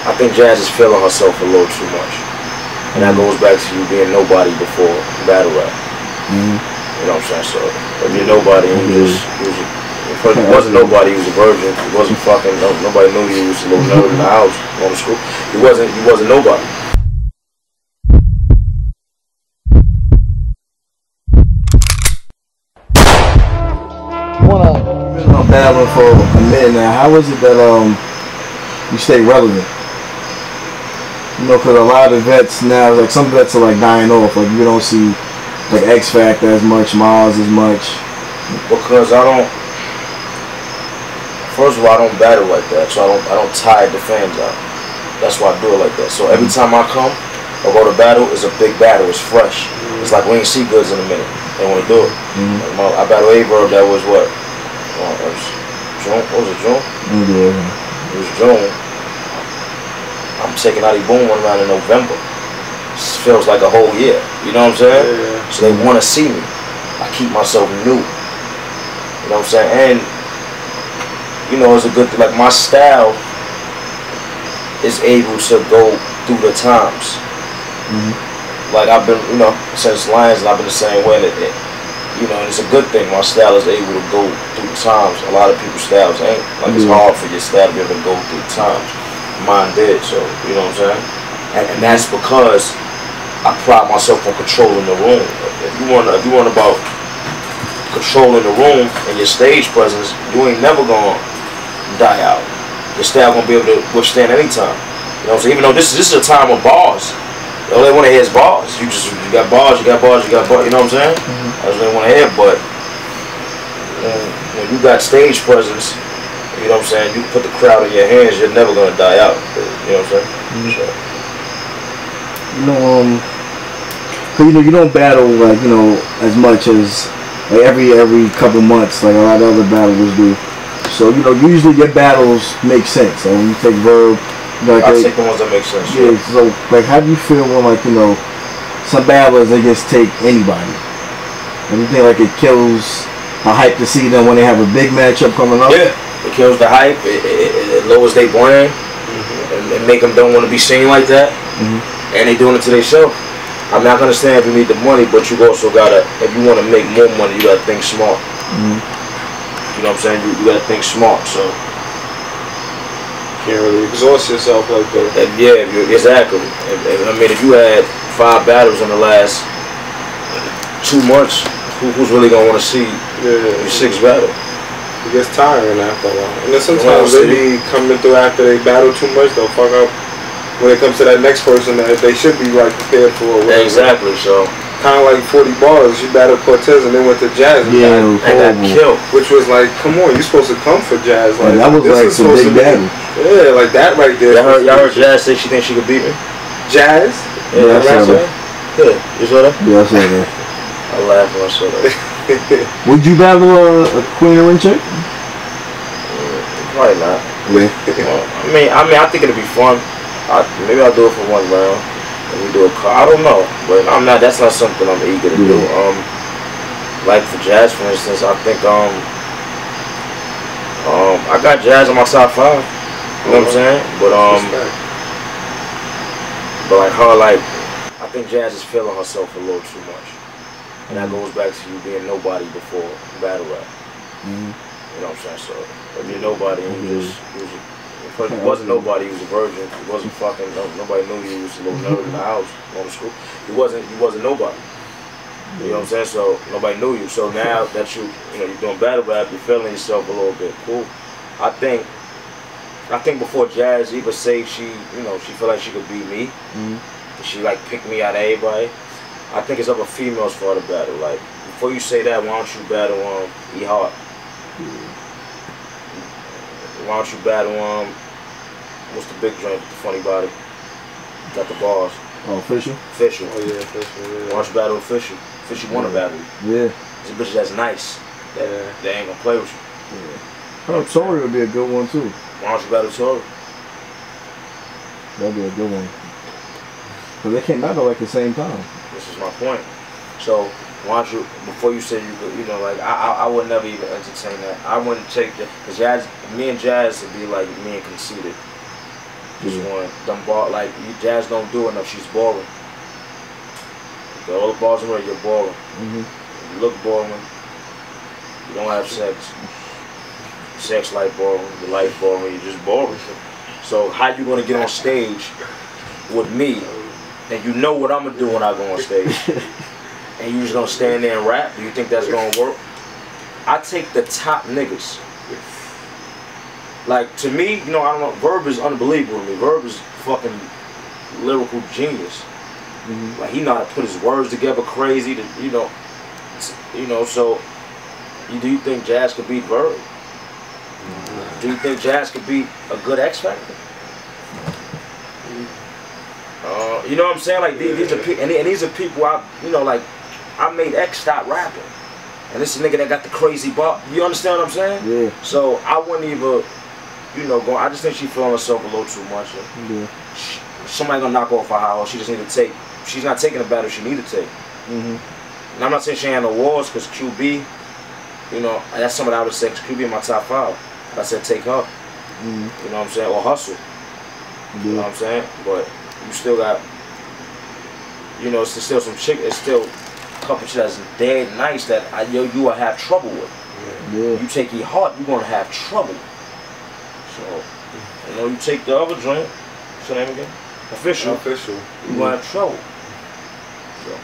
I think Jazz is feeling herself a little too much. And that goes back to you being nobody before battle rap. You know what I'm saying? So if you're nobody, and you wasn't nobody, he was a virgin. He wasn't fucking, nobody knew you. He was a little nerd in the house, going to school. He wasn't nobody. You've been battling for a minute now. How is it that you stay relevant? You know, because a lot of vets now, like some vets are like dying off. Like you don't see like X Factor as much, Miles as much. Because I don't. First of all, I don't battle like that, so I don't tire the fans out. That's why I do it like that. So every time I come or go to battle, it's a big battle. It's fresh. It's like we ain't see Goodz in a minute. They want to do it. Like I battled A-Verb. That was what? That was June. What was it? June? It was June. I'm taking Adi Boom one round in November. It feels like a whole year. You know what I'm saying? Yeah. So they want to see me. I keep myself new. You know what I'm saying? And you know, it's a good thing. Like my style is able to go through the times. Like I've been, you know, since Lions, and I've been the same way. That you know, and it's a good thing. My style is able to go through the times. A lot of people's styles ain't. Like it's hard for your style to be able to go through the times. Mine did, so you know what I'm saying. And that's because I pride myself on controlling the room. If you want about controlling the room and your stage presence, you ain't never gonna die out. Your style gonna be able to withstand any time. You know what I'm saying? Even though this is a time of bars. All they want to hear is bars. You got bars, you got bars, you got bars. You know what I'm saying? That's what they want to hear. But when you got stage presence, you know what I'm saying, you put the crowd in your hands, you're never gonna die out. You know what I'm saying? So. You know, you don't battle like, you know, as much as like every couple months like a lot of other battlers do. So, you know, usually your battles make sense. Like when you take Verb, you know, like I take the ones that make sense. Yeah. So, like, how do you feel when, like, you know, some battlers they just take anybody? And you think like it kills the hype to see them when they have a big matchup coming up? Yeah, it kills the hype. It lowers their brand, and make them don't want to be seen like that. And they doing it to their show. I mean, I can understand if you need the money, but you also gotta, if you want to make more money, you gotta think smart. You know what I'm saying? You gotta think smart. So can't really exhaust yourself like that. Yeah, exactly. I mean, if you had 5 battles in the last 2 months, who's really gonna want to see your 6th battle? It gets tiring after a while. And then sometimes they be coming through after they battle too much, they'll fuck up when it comes to that next person that they should be like prepared for. Exactly. So kind of like 40 bars. You battled Cortez and then went to Jazz and got killed. Which was like, come on, you supposed to come for Jazz. Like that was like some big battle. Yeah, like that right there. Y'all heard Jazz say she thinks she could beat me? Jazz? Yeah, I saw that. Yeah, you saw that? Yeah, I saw that. I laughed when I saw that. Would you battle a Queen of Ring chick? Probably not. I mean, I think it'd be fun. Maybe I'll do it for 1 round. And we do a car. I don't know, but I'm not. That's not something I'm eager to do. Like for Jazz, for instance, I think I got Jazz on my top 5. You know what I'm saying? But like her, like I think Jazz is feeling herself a little too much, and that goes back to you being nobody before battle rap. You know what I'm saying? So if you're nobody, and you wasn't nobody, he was a virgin. He wasn't fucking, nobody knew you. He was a little nerd in the house, going to school. He wasn't nobody. You know what I'm saying? So nobody knew you. So now that you're doing battle rap, you're feeling yourself a little bit cool. I think before Jazz even say she feel like she could beat me, she like pick me out of everybody. I think it's up to females for her to battle. Like before you say that, why don't you battle E Hart? Why don't you battle what's the big joint with the funny body? Got the bars. Oh, Official? Official. Oh yeah, Official. Yeah. Why don't you battle Official? Official want to battle you. Yeah. It's a bitch that's nice. They ain't gonna play with you. Oh, Tori would be a good one too. Why don't you battle Tori? That'd be a good one. But they can't battle like the same time. This is my point. So why don't you, before you say you could, like I would never even entertain that. I wouldn't take that, because me and Jazz would be like me and Conceited. Just want them ball like Jazz don't do enough. She's boring. Got all the balls in her, you're boring. You look boring. You don't have sex. Sex life boring. Your life boring. You're just boring. So how you gonna get on stage with me, and you know what I'm gonna do when I go on stage, and you just gonna stand there and rap? Do you think that's gonna work? I take the top niggas. Like, to me, you know, I don't know, Verb is unbelievable to me. Verb is fucking lyrical genius. Like, he know how to put his words together crazy, to, you know, so, do you think Jazz could beat Verb? Do you think Jazz could beat a good X Factor? You know what I'm saying? Like, these are people you know, like, I made X stop rapping. And this is a nigga that got the crazy bar. You understand what I'm saying? Yeah. So, I wouldn't even... You know, I just think she's feeling herself a little too much. Somebody gonna knock off her house. She just need to take. She's not taking the battle she need to take. And I'm not saying she ain't no wars, because QB, you know, that's somebody I would say, because QB in my top 5. I said take her. You know what I'm saying? Or hustle. You know what I'm saying? But you still got, you know, it's still some chick. It's still a couple shit that's dead nice that you will have trouble with. You take your heart, you're gonna have trouble. So, you know, you take the other joint, what's your name again? Official. Official. You're gonna have trouble. So.